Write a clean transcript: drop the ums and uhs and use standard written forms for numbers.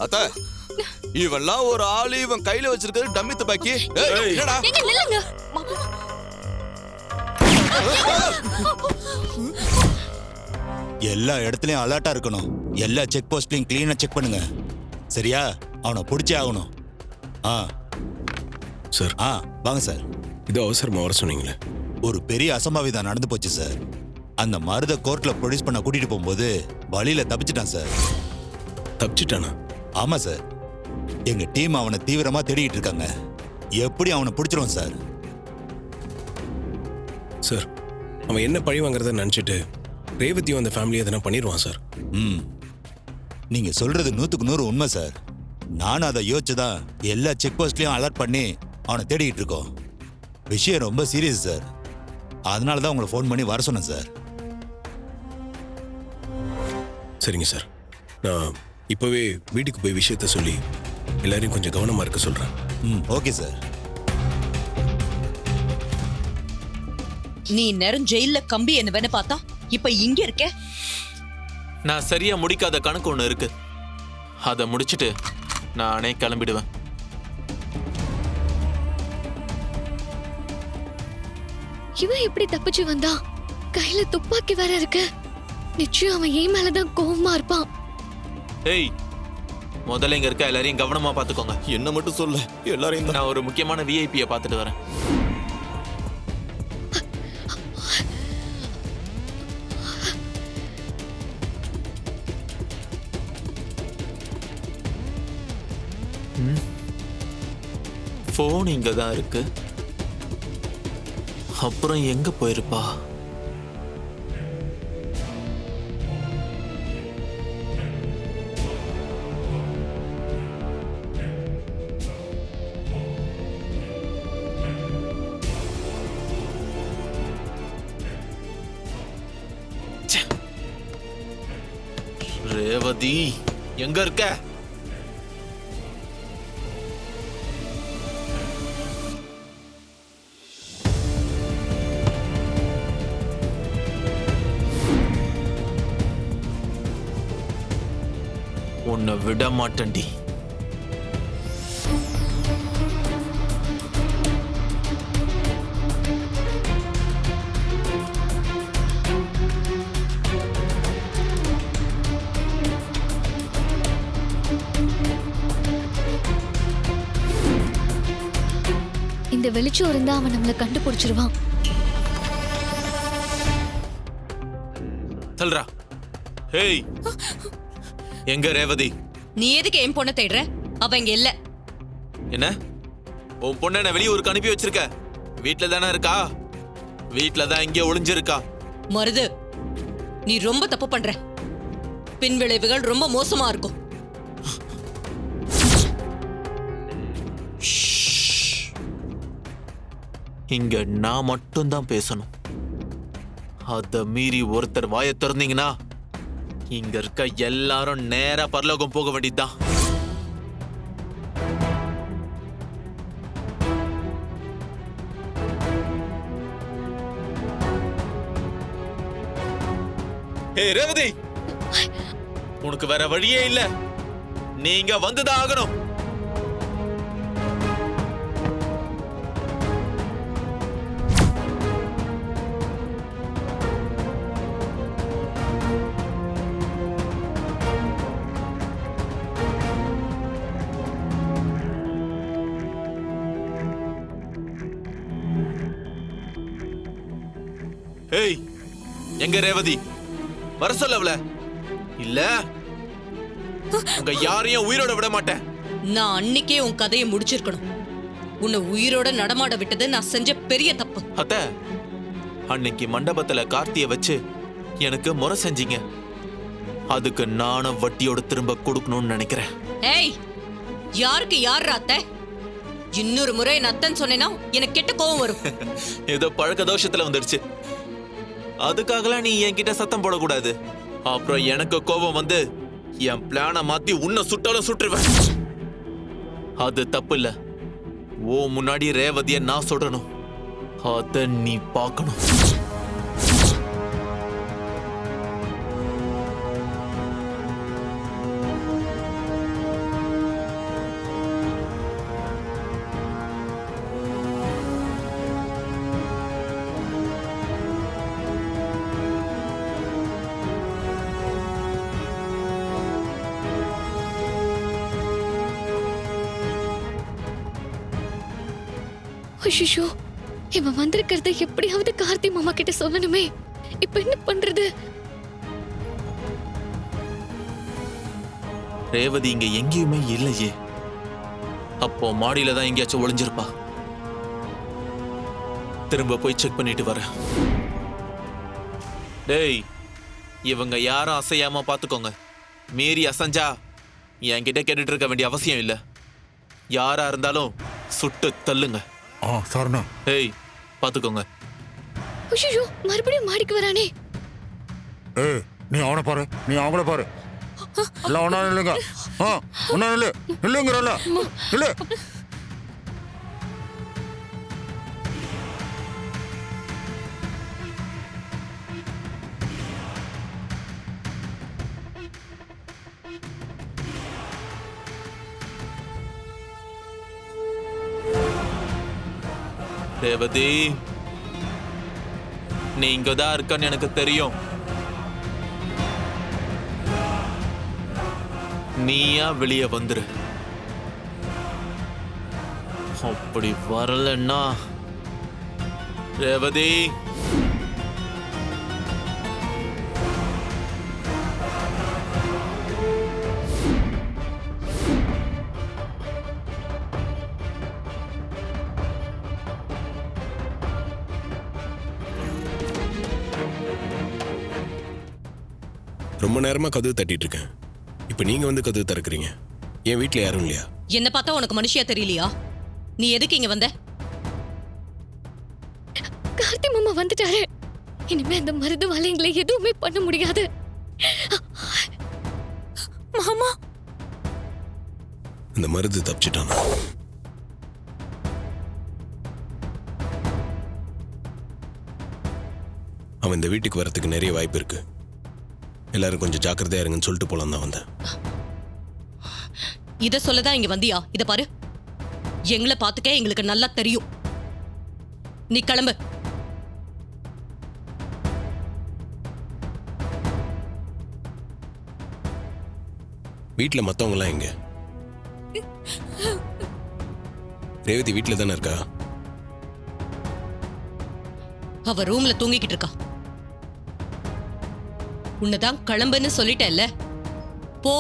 அத்த இவெல்லாம் ஒரு ஆளு, இவன் கையில வச்சிருக்கிறது டம்மி துப்பாக்கி. என்னடா எல்லா இடத்துலயும் அலர்ட்டா இருக்கணும். எல்லா செக் போஸ்ட்லயும் கிளீனா செக் பண்ணுங்க. சரியா? அவனை பிடிச்சே ஆகணும். சார். வாங்க சார். இது அவசரமா வர சொன்னீங்களே. ஒரு பெரிய அசம்பாவிதம் நடந்து போச்சு சார். அந்த மருத கோர்ட்ல ப்ரொடியூஸ் பண்ண கூட்டிட்டு போகும்போது வழியில தப்பிச்சிட்டான் சார். தப்பிச்சிட்டானா? ஆமா சார். எங்க டீம் அவனை தீவிரமா தேடிட்டு இருக்காங்க. எப்படி அவனை பிடிச்சிருவோம் சார்? சார், அவன் என்ன பழி வாங்குறத நினைச்சிட்டு ரேவதியும் அந்த ஃபேமிலி எதனா பண்ணிடுவான் சார். நீங்க சொல்றது 100க்கு 100 உண்மை சார். நானும் அதை யோசிச்சுதான் எல்லா செக் போஸ்ட்லயும் அலர்ட் பண்ணி அவனை தேடிட்டு இருக்கோம். விஷயம் ரொம்ப சீரியஸ் சார். அதனால தான் உங்களை ஃபோன் பண்ணி வர சொன்னேன் சார். சரிங்க சார், நான் இப்போவே வீட்டுக்கு போய் விஷயத்த சொல்லி எல்லாரையும் கொஞ்சம் கவனமா இருக்க சொல்றேன். Okay sir. நீ நேரம் ஜெயில கம்பி என்ன வேணா பார்த்தா இப்ப இங்க இருக்க. நான் சரியா முடிக்காத கணக்கு ஒண்ணு இருக்கு. அதை முடிச்சிட்டு நானே கிளம்பிடுவேன். இவன் எப்படி தப்பிச்சு வந்தா? கையில துப்பாக்கி வேற இருக்கு. நிச்சயம் அவன் ஏன் மேலதான் கோவமா இருப்பான். ஏய், முதல்ல இங்க இருக்க எல்லாரையும் கவனமா பாத்துக்கோங்க. என்ன மட்டும் சொல்ல, எல்லாரையும். நான் ஒரு முக்கியமான விஐபியை பார்த்துட்டு வரேன். போன் இங்க தான் இருக்கு. அப்புறம் எங்க போயிருப்பா? ரேவதி எங்க இருக்க? உன்னை விட மாட்டேன்டி. இந்த வெளிச்சம் இருந்தா அவன் நம்மளை கண்டுபிடிச்சிருவான். சொல்றா. ஹேய், எங்க ரேவதி? நீ எதுக்கு என் பொண்ணை தேடுற? அவ இங்க இல்ல. என்ன? உன் பொண்ணை நான் வெளியூருக்கு அனுப்பி வச்சிருக்க. வீட்டுல தானே இருக்கா? வீட்டுல தான் இங்கே ஒளிஞ்சிருக்கா. மருது, நீ ரொம்ப தப்பு பண்ற. பின் விளைவுகள் ரொம்ப மோசமா இருக்கும். இங்க நான் மட்டும்தான் பேசணும். அத மீறி ஒருத்தர் வாயை திறந்தீங்கன்னா இங்க இருக்க எல்லாரும் நேரா பரலோகம் போக வேண்டியதுதான். ஏய் ரேவதி, உனக்கு வேற வழியே இல்ல. நீங்க வந்துதான் ஆகணும். ஏய், எங்க ரேவதி? வர சொல்லவல. இல்ல உங்க யாரையும் உயிரோட விட மாட்டேன். நான் அன்னைக்கே உன் கதையை முடிச்சிருக்கணும். உன்னை உயிரோட நடமாட விட்டது நான் செஞ்ச பெரிய தப்பு. அத்த, அன்னைக்கு மண்டபத்துல கார்த்திய வச்சு எனக்கு முறை செஞ்சீங்க. அதுக்கு நானும் வட்டியோட திரும்ப கொடுக்கணும்னு நினைக்கிறேன். ஏய், யாருக்கு யார் அத்தை? இன்னொரு முறை என் அத்தன் சொன்னேன்னா எனக்கு கெட்ட கோவம் வரும். ஏதோ பழக்க தோஷத்துல வந்துடுச்சு. அதுக்காகலாம் நீ என்கிட்ட சத்தம் போடக்கூடாது. அப்புறம் எனக்கு கோபம் வந்து என் பிளானை மாத்தி உன்னை சுட்டாலும் சுட்டுருவேன். அது தப்பு இல்ல. ஓ முன்னாடி ரேவதிய நான் சுடணும். அத நீ பார்க்கணும். ஐயோ, இவன் வந்திருக்கிறத எப்படியாவது கார்த்தி மாமா கிட்ட சொல்லணுமே. இப்ப என்ன பண்றது? ரேவதி இங்க எங்கேயுமே இல்லையே. அப்போ மாடியில தான் எங்கேயாச்சும் ஒளிஞ்சிருப்பா. திரும்ப போய் செக் பண்ணிட்டு வரேன். டேய், இவங்க யாரும் அசையாம பாத்துக்கோங்க. மீறி அசைஞ்சா என்கிட்ட கேட்டுட்டு இருக்க வேண்டிய அவசியம் இல்ல. யாரா இருந்தாலும் சுட்டு தள்ளுங்க. சார்ண்ணா. ஏய், பாத்துக்கோங்க. ஐயோ, மறுபடியும் மாடிக்கு வரானே. ஏய், நீ அவனை பாரு, நீ அவங்கள பாரு. எல்லாம் ஒன்னா இல்லைங்க. ஒன்னா இல்லை இல்லைங்கிறல்ல இல்லை. ரேவதி, நீ இங்கதான் இருக்கன்னு எனக்கு தெரியும். நீயா வெளியே வந்துரு. அப்படி வரலன்னா ரேவதி, ரொம்ப நேரமா கதவு தட்டிட்டு இருக்கேன். இப்போ நீங்க வந்து கதவு திறக்கிறீங்க. என் வீட்டில் யாரும் இல்லையா? என்ன பார்த்தா உனக்கு மனுஷியா தெரியலையா? நீ எதுக்கு இங்க வந்த? கார்த்தி மாமா வந்துட்டாரு. இனிமே அந்த மருது வாழைங்களை எதுவுமே பண்ண முடியாது. மாமா, அந்த மருது தப்பிச்சிட்டானா? அவன் இந்த வீட்டுக்கு வரத்துக்கு நிறைய வாய்ப்பு இருக்கு. எல்லாரும் கொஞ்சம் ஜாக்கிரதையா இருங்கன்னு சொல்லிட்டு போலாம் தான் வந்தேன். இத சொல்லதான் இங்க வந்தியா? இத பாரு, எங்களை பாத்துக்க எங்களுக்கு நல்லா தெரியும். நீ கிளம்பு. வீட்டில் மற்றவங்களாம் எங்க? ரேவதி வீட்டில் தானே இருக்கா? அவ ரூம்ல தூங்கிக்கிட்டு இருக்கா. உன்னதான் கிளம்புன்னு சொல்லிட்டேல்ல, போ.